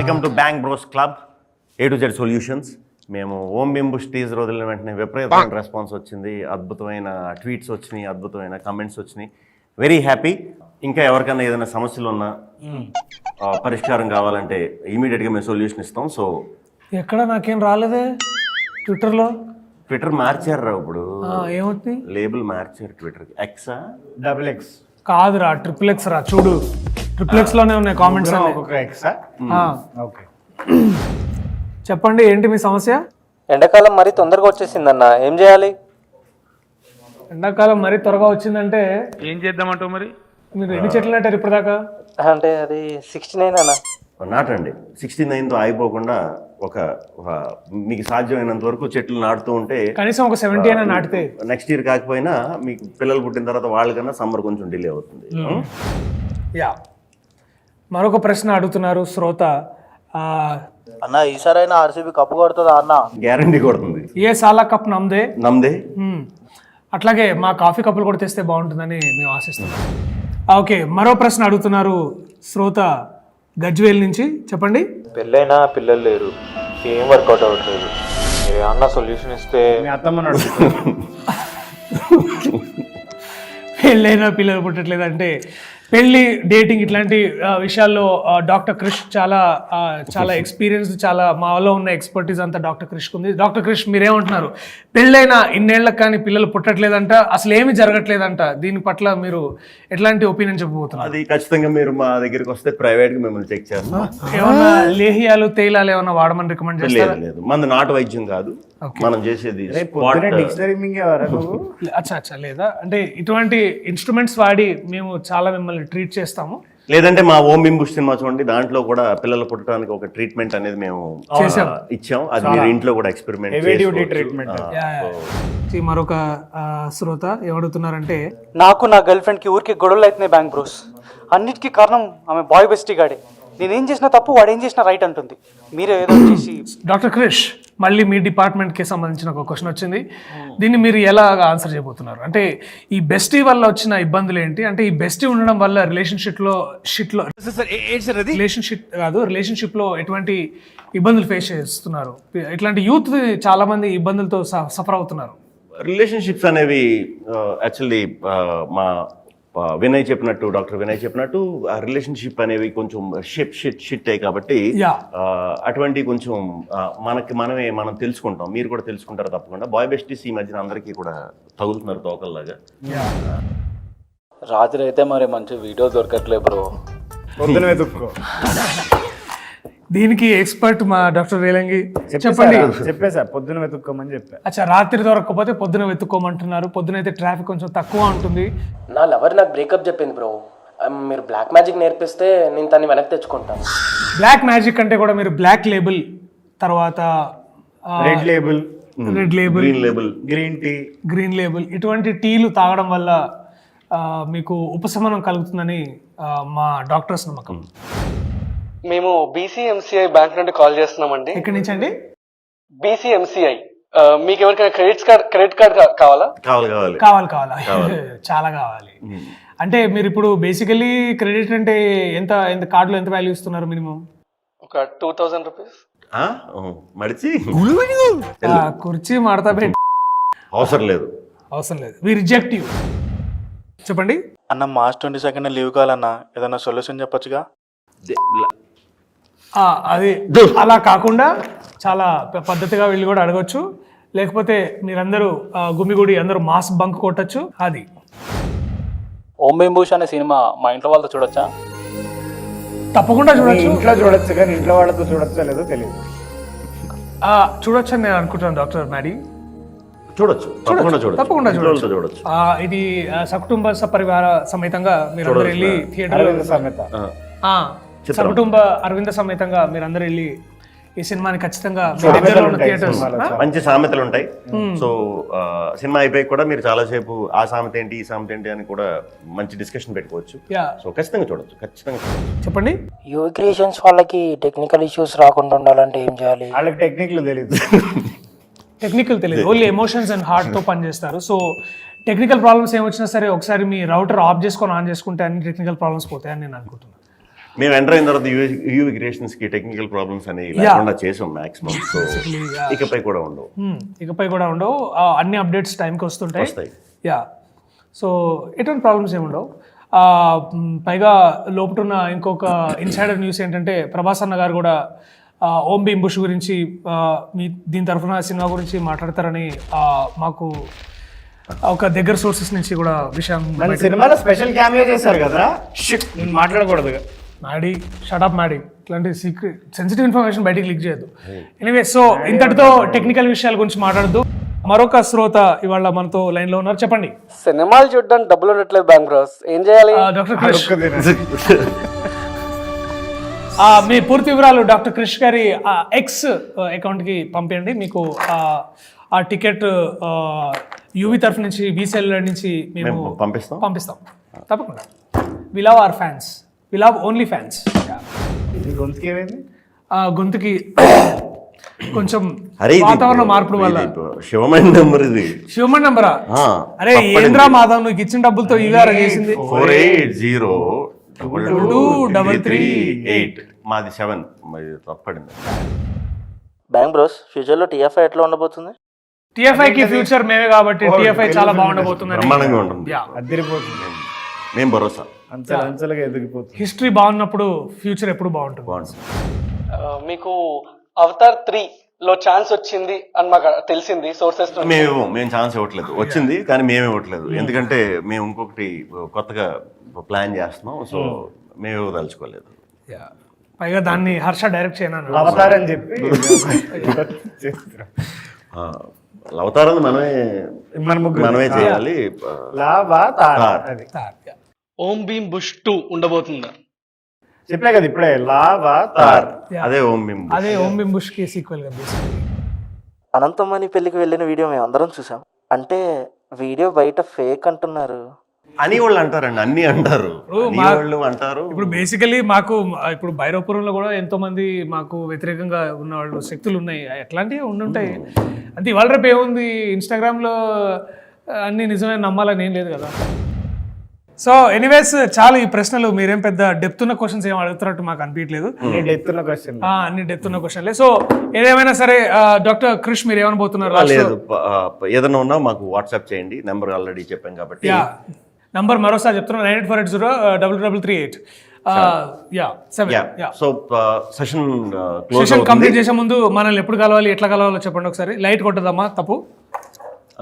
Welcome to bank bros club A to Z solutions. మేము ఓం బింబుష్ teaser వదిలిన వెంటనే విపరీతమైన రెస్పాన్స్ వచ్చింది, అద్భుతమైన ట్వీట్స్ వచ్చినాయి, అద్భుతమైన కమెంట్స్ వచ్చినాయి. Very happy. ఇంకా ఎవరికైనా ఏదైనా సమస్యలు ఉన్నా పరిష్కారం కావాలంటే ఇమీడియట్గా మేము సొల్యూషన్ ఇస్తాం. సో ఎక్కడ నాకేం రాలేదే ట్విట్టర్ మార్చారు ఇప్పుడు, ఏమవుతుంది? లేబుల్ మార్చారు ట్విట్టర్కి. ఎక్సా XX కాదురా, XXX రా. చూడు XXX లోనే ఉన్నాయి కామెంట్స్ అన్ని. ఓకే చెప్పండి, ఏంటి మీ సమస్య? ఎండాకాలం మరీ తొందరగా వచ్చేసిందన్న, ఏం చేయాలి? ఎండాకాలం మరీ త్వరగా వచ్చిందంటే ఏం చేద్దామంటావు మరి? మీరు ఎన్ని చెట్లు నాటారు ఇప్పటిదాకా? అంటే అది 69 అన్న. నాటండి. 69తో ఆగిపోకుండా మీకు సాధ్యమైనంత వరకు చెట్లు నాటుతూ ఉంటే కనీసం ఒక 70 అయినా నాటితే నెక్స్ట్ ఇయర్ కాకపోయినా మీకు పిల్లలు పుట్టిన తర్వాత వాళ్ళకన్నా సమ్మర్ కొంచెం డిలే అవుతుంది. యా, మరొక ప్రశ్న అడుగుతున్నారు శ్రోత. అన్న ఈసారైనా ఆర్సీబీ కప్పు కొడుతుందా అన్న? గ్యారంటీ కొడుతుంది. ఏ సాలా కప్ నమ్దే. అట్లాగే మా కాఫీ కప్పులు కూడా తెస్తే బాగుంటుందని మేము ఆశిస్తున్నాం. ఓకే, మరో ప్రశ్న అడుగుతున్నారు శ్రోత గజ్వేల్ నుంచి. చెప్పండి. పెళ్ళైనా పిల్లలు లేరు, ఏం వర్కౌట్ అవ్వట్లేదు, మీరు అన్న సొల్యూషన్ ఇస్తే. మీ అత్తమ్మ పెళ్ళైనా పిల్లలు పుట్టట్లేదు అంటే పెళ్ళి, డేటింగ్ ఇట్లాంటి విషయాల్లో డాక్టర్ క్రిష్ చాలా ఎక్స్పీరియన్స్, చాలా మాలో ఉన్న ఎక్స్పర్టీస్ అంతా డాక్టర్ క్రిష్కి ఉంది. డాక్టర్ క్రిష్, మీరేమంటున్నారు? పెళ్ళైనా ఇన్నేళ్లకు కానీ పిల్లలు పుట్టట్లేదంట, అసలు ఏమి జరగట్లేదంట. దీని పట్ల మీరు ఎట్లాంటి ఒపీనియన్ చెప్పబోతున్నారు? అది ఖచ్చితంగా మీరు మా దగ్గరికి వస్తే ప్రైవేట్గా మిమ్మల్ని చెక్ చేస్తాం. ఏమన్నా లేహియాలు తేలాలు ఏమన్నా వాడమని రికమెండ్ చేస్తారా? లేదు, మంది నాటు వైద్యం కాదు, మనం చేసేది డిక్షనరీ అచ్చా లేదా అంటే ఇటువంటి ఇన్స్ట్రుమెంట్స్ వాడి మేము చాలా మిమ్మల్ని ట్రీట్ చేస్తాము. లేదంటే మా ఓం బింబుష్ సినిమా చూడండి, దాంట్లో కూడా పిల్లలు పుట్టడానికి ఒక ట్రీట్మెంట్ అనేది మేము ఇచ్చాం. అది మీరు ఇంట్లో కూడా ఎక్స్పెరిమెంట్ ట్రీట్మెంట్. మరొక శ్రోత ఏమడుగుతున్నారంటే, నాకు నా గర్ల్ ఫ్రెండ్కి ఊరికి గొడవలు అవుతున్నాయి బ్యాంక్ బ్రోస్. అన్నిటికీ కారణం ఆమె బాయ్ బెస్టీ గాడే. నేనేం చేసినా తప్పు, వాడు ఏం చేసినా రైట్ అంటుంది. మీరే ఏదో చేసి. డాక్టర్ క్రిష్, మళ్ళీ మీ డిపార్ట్మెంట్కి సంబంధించిన ఒక క్వశ్చన్ వచ్చింది. దీన్ని మీరు ఎలా ఆన్సర్ చేయబోతున్నారు? అంటే ఈ బెస్టీ వల్ల వచ్చిన ఇబ్బందులు ఏంటి? అంటే ఈ బెస్టీ ఉండడం వల్ల రిలేషన్షిప్ లో ఎటువంటి ఇబ్బందులు ఫేస్ చేస్తున్నారు? ఇట్లాంటి యూత్ చాలా మంది ఇబ్బందులతో సఫర్ అవుతున్నారు. రిలేషన్షిప్స్ అనేవి యాక్చువల్లీ మా డాక్టర్ వినయ్ చెప్పినట్టు ఆ రిలేషన్షిప్ అనేవి కొంచెం షిట్ అయ్యి కాబట్టి అటువంటి కొంచెం మనం తెలుసుకుంటాం, మీరు కూడా తెలుసుకుంటారు తప్పకుండా. బాయ్ బెస్టీస్ ఈ మధ్యన అందరికీ కూడా తగులుతున్నారు తోకల్లాగా. రాత్రి అయితే మరి మంచి వీడియో దొరకట్లేదు బ్రో, పొద్దున వెతుక్కో. దీనికి ఎక్స్పర్ట్ మా డాక్టర్ రేలంగి. చెప్పండి. చెప్పేసా, పొద్దున వెతుక్కోమని చెప్పా. అచ్చా, రాత్రి దొరకకపోతే పొద్దున వెతుక్కోమంటున్నారు. పొద్దున అయితే ట్రాఫిక్ కొంచెం తక్కువ ఉంటుంది. నా లవర్ నాకు బ్రేకప్ చెప్పింది బ్రో. మీరు బ్లాక్ మ్యాజిక్ నేర్పిస్తే నేను తన్ని వెనక్కి తెచ్చుకుంటాను. బ్లాక్ మ్యాజిక్ అంటే కూడా మీరు బ్లాక్ లేబుల్, తర్వాత రెడ్ లేబుల్, గ్రీన్ లేబుల్ ఇటువంటి టీలు తాగడం వల్ల మీకు ఉపశమనం కలుగుతుందని మా డాక్టర్స్ నమ్మకం. మేము BCMCI బ్యాంక్ నుండి కాల్ చేస్తున్నామండి. ఎక్కడి నుంచి అండి? BCMCI. మీకు ఎవరికైనా క్రెడిట్ కార్డ్ కావాలా? కావాలి చాలా కావాలి. అంటే మీరు ఇప్పుడు బేసికలీ క్రెడిట్ అంటే ఎంత కార్డులో ఎంత వాల్యూ ఇస్తున్నారు? మినిమం ఒక 2000 రూపీస్. కుర్చీ మడతా పెట్టి అవసరం లేదు. We reject you. చెప్పండి అన్న. March 22 లీవ్ కావాలన్నా, ఏదైనా సొల్యూషన్ చెప్పొచ్చుగా? అది అలా కాకుండా చాలా పద్ధతిగా వీళ్ళు కూడా అడగొచ్చు. లేకపోతే మీరందరూ గుమిగూడి అందరూ మాస్ బంక్ కొట్టచ్చు. అది ఓం బింబుష్ అనే సినిమా మా ఇంట్లో వాళ్ళతో చూడొచ్చా? తప్పకుండా చూడొచ్చు. ఇంట్లో చూడొచ్చు, కానీ ఇంట్లో వాళ్ళతో చూడొచ్చా లేదో తెలియదు. చూడొచ్చు అని నేను అనుకుంటున్నాను డాక్టర్ మ్యాడీ. తప్పకుండా చూడొచ్చు. ఇది సకుటుంబ సపరివార సమేతంగా మీరందరూ వెళ్ళి థియేటర్ సకుటుంబ అరవింద సమేతంగా మీరందరూ వెళ్ళి ఈ సినిమాని ఖచ్చితంగా మంచి సామెతలు ఉంటాయి. సో సినిమా అయిపోయి కూడా మీరు చాలాసేపు ఆ సామెత ఏంటి ఈ సామెత ఏంటి అని కూడా మంచి డిస్కషన్ పెట్టుకోవచ్చు. సో ఖచ్చితంగా చూడొచ్చు. చెప్పండి. యూవీ క్రియేషన్స్ వాళ్ళకి టెక్నికల్ ఇష్యూస్ రాకుండా ఉండాలంటే ఏం చేయాలి? వాళ్ళకి టెక్నికల్ తెలియదు, ఓన్లీ ఎమోషన్స్ అండ్ హార్ట్ తో పనిచేస్తారు. సో టెక్నికల్ ప్రాబ్లమ్స్ ఏమొచ్చినా సరే ఒకసారి మీ రౌటర్ ఆఫ్ చేసుకొని ఆన్ చేసుకుంటే అన్ని టెక్నికల్ ప్రాబ్లమ్స్ పోతాయని నేను అనుకుంటున్నాను. మేము ఎంటర్ అయిన తర్వాత యూవి క్రియేషన్స్ కి టెక్నికల్ ప్రాబ్లమ్స్ అనేవి లేకుండా చేసాం మాక్సిమం. సో ఇకపై కూడా ఉండవు. ఇకపై కూడా ఉండవు. అన్ని అప్డేట్స్ టైంకి వస్తుంటాయి. వస్తాయి. యా, సో ఎటువంటి ప్రాబ్లమ్స్ ఏమి ఉండవు. పైగా లోపటున్న ఇంకొక ఇన్సైడర్ న్యూస్ ఏంటంటే ప్రభాస్ అన్న గారు కూడా ఓం భీమ్ బుష్ గురించి దీని తరఫున సినిమా గురించి మాట్లాడతారని మాకు ఒక దగ్గర సోర్సెస్ నుంచి కూడా విషయం. మన సినిమాలో స్పెషల్ క్యామియో చేశారు కదా, షిట్ నేను మాట్లాడకూడదు. మ్యాడీ షటప్ మ్యాడీ ఇట్లాంటి సీక్రెట్ సెన్సిటివ్ ఇన్ఫర్మేషన్ బయటికి లీక్ చేయొద్దు. ఎనీవే, సో ఇంతటితో టెక్నికల్ విషయాల గురించి మాట్లాడద్దు. మరొక శ్రోత ఇవాళ మనతో లైన్ లో ఉన్నారు. చెప్పండి. సినిమాలు చూడడానికి డబ్బులు ఉండట్లేదు బ్యాంక్ బ్రోస్, ఏం చేయాలి? డాక్టర్ క్రిష్, మీ పూర్తి వివరాలు డాక్టర్ క్రిష్ గారి ఎక్స్ అకౌంట్ కి పంపించండి. మీకు ఆ టికెట్ యూవి తరఫు నుంచి బీసెల్ నుంచి మేము పంపిస్తాం తప్పకుండా. We love our fans, we love only fans. గొంతుకి ఏమైంది? గొంతుకి కొంచెం వాతావరణ మార్పుల వల్ల. శివమణి నెంబర్ ఇది. శివమణి నెంబరా? అరే ఏంద్రా మాధవ్, నువ్వు ఇచ్చిన డబ్బులతో ఇవాళ చేసింది. 48022338 మాది 7 తప్పడింది. బ్యాంక్ బ్రోస్ ఫ్యూచర్లో టీఎఫ్ఐ ఎట్లా ఉండబోతుంది? టీఎఫ్ఐ కి ఫ్యూచర్ మేమే కాబట్టి టీఎఫ్ఐ చాలా బాగుండబోతుంది. బ్రహ్మాండంగా ఉంటుంది. అదిరిపోతుంది. మేము భరోసా. అంచెలుగా ఎదిగిపోతుంది. హిస్టరీ బాగున్నప్పుడు ఫ్యూచర్ ఎప్పుడు బాగుంటుంది. మీకు అవతార్ 3 లో ఛాన్స్ వచ్చింది అని మాకు తెలిసింది సోర్సెస్. మేము ఛాన్స్ ఇవ్వట్లేదు. వచ్చింది కానీ మేము ఇవ్వట్లేదు. ఎందుకంటే మేము ఇంకొకటి కొత్తగా ప్లాన్ చేస్తున్నాం. సో మేము ఇవ్వదలుచుకోలేదు. పైగా దాన్ని హర్ష డైరెక్ట్ చేయను అవతారని చెప్పి అవతారాన్ని మనమే చేయాలి. ఓం భీమ్ బుష్ 2 ఉండబోతుందా? చెప్పే కదా ఇప్పుడే, లావా తార్. అదే ఓం భీమ్, అదే ఓం భీమ్ బుష్ కి సీక్వెల్ గా. అనంతమణి పెళ్లికి వెళ్ళిన వీడియో మేము అందరం చూసాం. అంటే వీడియో బయట ఫేక్ అంటున్నారు అని వాళ్ళు అంటారండి. అన్ని అంటారు, వాళ్ళు అంటారు. ఇప్పుడు బేసికలీ మాకు ఇప్పుడు భైరవపురంలో కూడా ఎంతో మంది మాకు వ్యతిరేకంగా ఉన్న వాళ్ళు శక్తులు ఉన్నాయి. ఎట్లాంటివి ఉండుంటాయి. అంటే ఇవాళ రేపు ఏముంది, ఇన్స్టాగ్రామ్ లో అన్ని నిజమే నమ్మాలని ఏం లేదు కదా. సో ఎనీవేస్, చాలా ఈ ప్రశ్నలు మీరేం పెద్ద డెప్త్ ఉన్న క్వశ్చన్స్ ఏం అడుగుతున్నట్టు మాకు అనిపించలేదు. అన్ని డెప్త్ ఉన్న క్వశ్చన్లే. సో ఏదేమైనా సరే డాక్టర్ క్రిష్ మీరు ఏమనబోతున్నారు? లేదు, ఏదైనా ఉన్నా మాకు వాట్సాప్ చేయండి. నెంబర్ ఆల్రెడీ చెప్పాం కాబట్టి. నంబర్ మరోసారి చెప్తున్నాను, 9848033338. సో సెషన్ కంప్లీట్ చేసే ముందు మనల్ని ఎప్పుడు కలవాలి, ఎట్లా కలవాలో చెప్పండి ఒకసారి. లైట్ కొట్టదమ్మా తప్పు.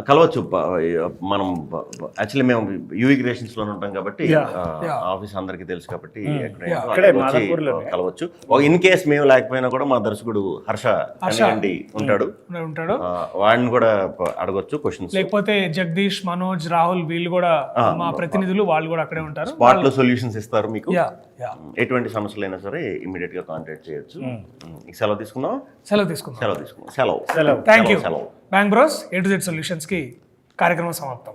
కలవచ్చు. మనం యాక్చువల్లీ మేము యూవి క్రియేషన్స్ లో ఉంటాం కాబట్టి ఆఫీస్ అందరికి తెలుసు కాబట్టి కలవచ్చు. ఇన్ కేస్ మేము లేకపోయినా కూడా మా దర్శకుడు హర్ష కనిగండి ఉంటాడు. వాడిని కూడా అడగొచ్చు క్వశ్చన్స్. లేకపోతే జగదీష్, మనోజ్, రాహుల్ వీళ్ళు కూడా మా ప్రతినిధులు, వాళ్ళు కూడా అక్కడే ఉంటారు. స్పాట్ లో సొల్యూషన్స్ ఇస్తారు మీకు. ఎటువంటి సమస్యలైనా సరే ఇమీడియట్ గా కాంటాక్ట్ చేయొచ్చు. సెలవు తీసుకుందాం. సెలవు. Thank you. Bank bros A to Z solutions కి కార్యక్రమం సమాప్తం.